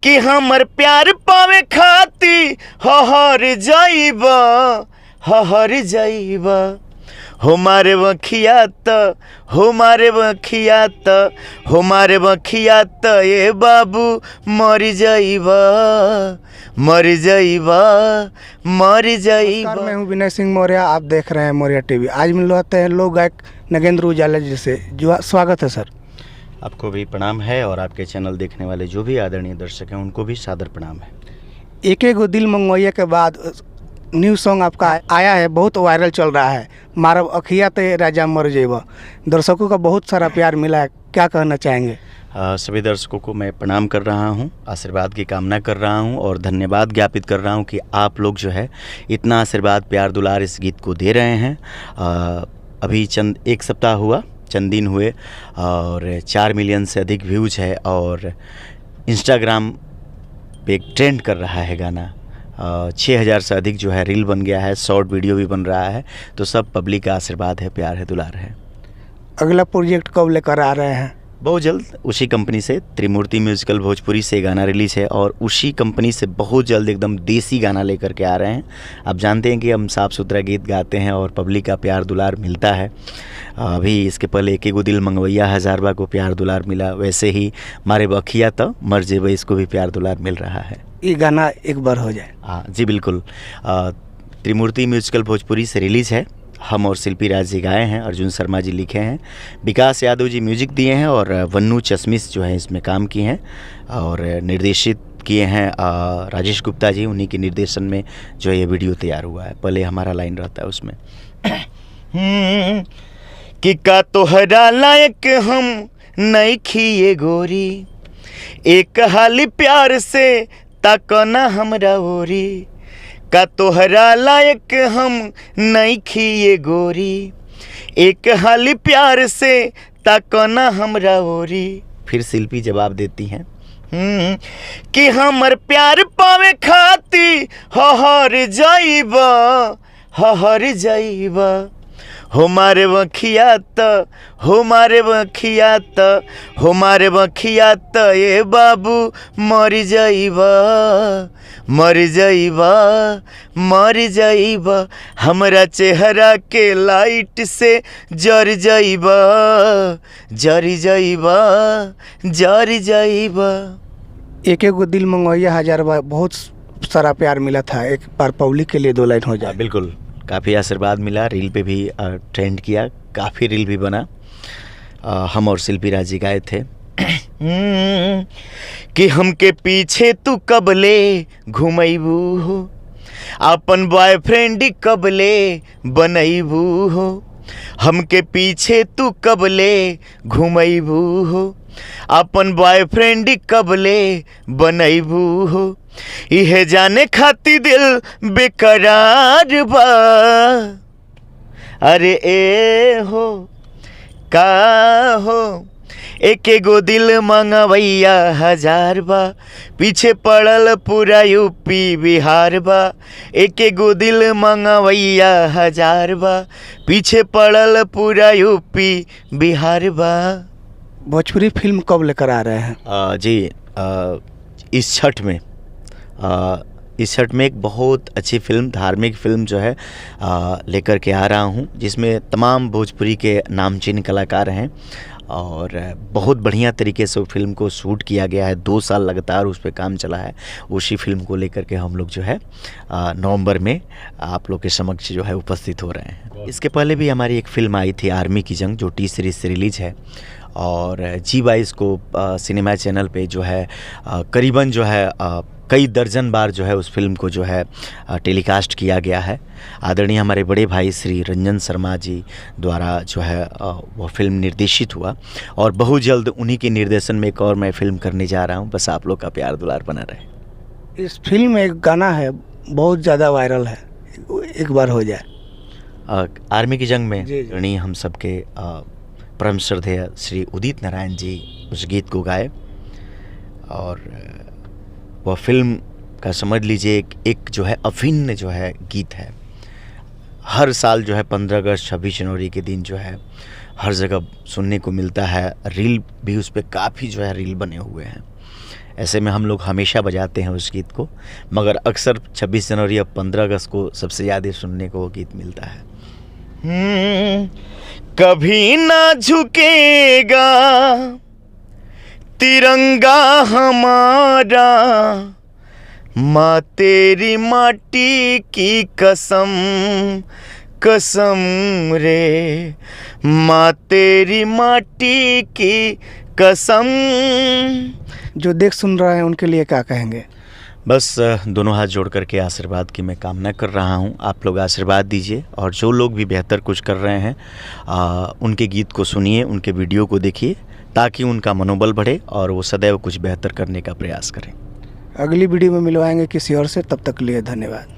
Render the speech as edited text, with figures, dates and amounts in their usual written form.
कि हमर प्यार पावे खाती हर जाइबा हर जाइबा हमारे बखिया हमारे बखिया हमारे बखिया ये बाबू मर जाइबा मर जाइबा मर जाइबा। मैं हूं विनय सिंह मौर्य, आप देख रहे हैं मौर्य टीवी। आज मिल रहे हैं लोक गायक नगेंद्र उजाला जी से। जो स्वागत है सर। आपको भी प्रणाम है और आपके चैनल देखने वाले जो भी आदरणीय दर्शक हैं उनको भी सादर प्रणाम है। एक गो दिल मंगवैया के बाद न्यू सॉन्ग आपका आया है, बहुत वायरल चल रहा है, मारब अखिया ते राजा मर जेबा। दर्शकों का बहुत सारा प्यार मिला है, क्या कहना चाहेंगे? सभी दर्शकों को मैं प्रणाम कर रहा हूं, आशीर्वाद की कामना कर रहा हूं और धन्यवाद ज्ञापित कर रहा हूं कि आप लोग जो है इतना आशीर्वाद प्यार दुलार इस गीत को दे रहे हैं। अभी एक सप्ताह हुआ, चंद दिन हुए और 4 मिलियन से अधिक व्यूज है और इंस्टाग्राम पे एक ट्रेंड कर रहा है गाना। 6000 से अधिक जो है रील बन गया है, शॉर्ट वीडियो भी बन रहा है। तो सब पब्लिक का आशीर्वाद है, प्यार है, दुलार है। अगला प्रोजेक्ट कब लेकर आ रहे हैं? बहुत जल्द उसी कंपनी से त्रिमूर्ति म्यूजिकल भोजपुरी से गाना रिलीज है और उसी कंपनी से बहुत जल्द एकदम देसी गाना लेकर के आ रहे हैं। आप जानते हैं कि हम साफ़ सुथरा गीत गाते हैं और पब्लिक का प्यार दुलार मिलता है। अभी इसके पहले एक गो दिल मंगवैया हज़ारबा को प्यार दुलार मिला, वैसे ही मारे बखिया तो मर जेबे इसको भी प्यार दुलार मिल रहा है। ये गाना एक बार हो जाए। हाँ जी बिल्कुल। त्रिमूर्ति म्यूजिकल भोजपुरी से रिलीज़ है। हम और शिल्पी राज जी गाए हैं, अर्जुन शर्मा जी लिखे हैं, विकास यादव जी म्यूजिक दिए हैं और वन्नू चश्मिश जो है इसमें काम किए हैं और निर्देशित किए हैं राजेश गुप्ता जी। उन्हीं के निर्देशन में जो है ये वीडियो तैयार हुआ है। पहले हमारा लाइन रहता है उसमें कि का तोहरा लायक हम नहीं खिए गोरी, एक हाली प्यार से ताकना हमरा ओरी। का तोहरा लायक हम नहीं खिए गोरी, एक हाली प्यार से ताकना हमरा ओरी। फिर शिल्पी जवाब देती हैं कि हमर प्यार पावे खाती हर जाइबा हर जाइबा हमारे बखिया हमारे बखिया हमारे बखिया ये बाबू मर जाइबा मर जाइबा मर जाइबा हमरा चेहरा के लाइट से जर जाइबा जर जाइबा जर जाइबा। एक गो दिल मंगवैया हज़ारबा बहुत सारा प्यार मिला था, एक बार पब्लिक के लिए 2 लाइन हो जाए। बिल्कुल, काफ़ी आशीर्वाद मिला, रील पे भी ट्रेंड किया, काफ़ी रील भी बना। हम और शिल्पी राज जी गाए थे कि हमके पीछे तू कबले घुमैबू हो, अपन बॉयफ्रेंड कबले बनैबू हो। हमके पीछे तू कबले घुमैबू हो, अपन बॉयफ्रेंड कबले बनैबू हो। इहे जाने खाती दिल बेकरार बा, अरे ए हो का हो। एक गो दिल मंगवैया हज़ारबा, पीछे पड़ल पूरा यूपी बिहार बा। एक गो दिल मंगवैया हज़ारबा, पीछे पड़ल पूरा यूपी बिहार बा। भोजपुरी फिल्म कब लेकर आ रहे हैं? जी इस छठ में इस छठ में एक बहुत अच्छी फिल्म, धार्मिक फिल्म जो है लेकर के आ रहा हूँ, जिसमें तमाम भोजपुरी के नामचीन कलाकार हैं और बहुत बढ़िया तरीके से वो फिल्म को शूट किया गया है। 2 साल लगातार उस पर काम चला है। उसी फिल्म को लेकर के हम लोग जो है नवंबर में आप लोग के समक्ष जो है उपस्थित हो रहे हैं। इसके पहले भी हमारी एक फिल्म आई थी आर्मी की जंग, जो टी सीरीज से रिलीज है और G22 को सिनेमा चैनल पे जो है करीबन जो है कई दर्जन बार जो है उस फिल्म को जो है टेलीकास्ट किया गया है। आदरणीय हमारे बड़े भाई श्री रंजन शर्मा जी द्वारा जो है वो फिल्म निर्देशित हुआ और बहुत जल्द उन्हीं के निर्देशन में एक और मैं फिल्म करने जा रहा हूँ। बस आप लोग का प्यार दुलार बना रहे। इस फिल्म में एक गाना है बहुत ज़्यादा वायरल है, एक बार हो जाए। आर्मी की जंग में आदरणीय हम सबके परम श्रद्धेय श्री उदित नारायण जी उस गीत को गाए और वह फिल्म का समझ लीजिए एक जो है अभिन्न जो है गीत है। हर साल जो है 15 अगस्त 26 जनवरी के दिन जो है हर जगह सुनने को मिलता है। रील भी उस पर काफ़ी जो है रील बने हुए हैं। ऐसे में हम लोग हमेशा बजाते हैं उस गीत को, मगर अक्सर 26 जनवरी या 15 अगस्त को सबसे ज़्यादा सुनने को वो गीत मिलता है। कभी ना झुकेगा तिरंगा हमारा, माँ तेरी माटी की कसम कसम रे, माँ तेरी माटी की कसम। जो देख सुन रहे हैं उनके लिए क्या कहेंगे? बस दोनों हाथ जोड़ करके आशीर्वाद की मैं कामना कर रहा हूँ। आप लोग आशीर्वाद दीजिए, और जो लोग भी बेहतर कुछ कर रहे हैं उनके गीत को सुनिए, उनके वीडियो को देखिए, ताकि उनका मनोबल बढ़े और वो सदैव कुछ बेहतर करने का प्रयास करें। अगली वीडियो में मिलवाएंगे किसी और से, तब तक के लिए धन्यवाद।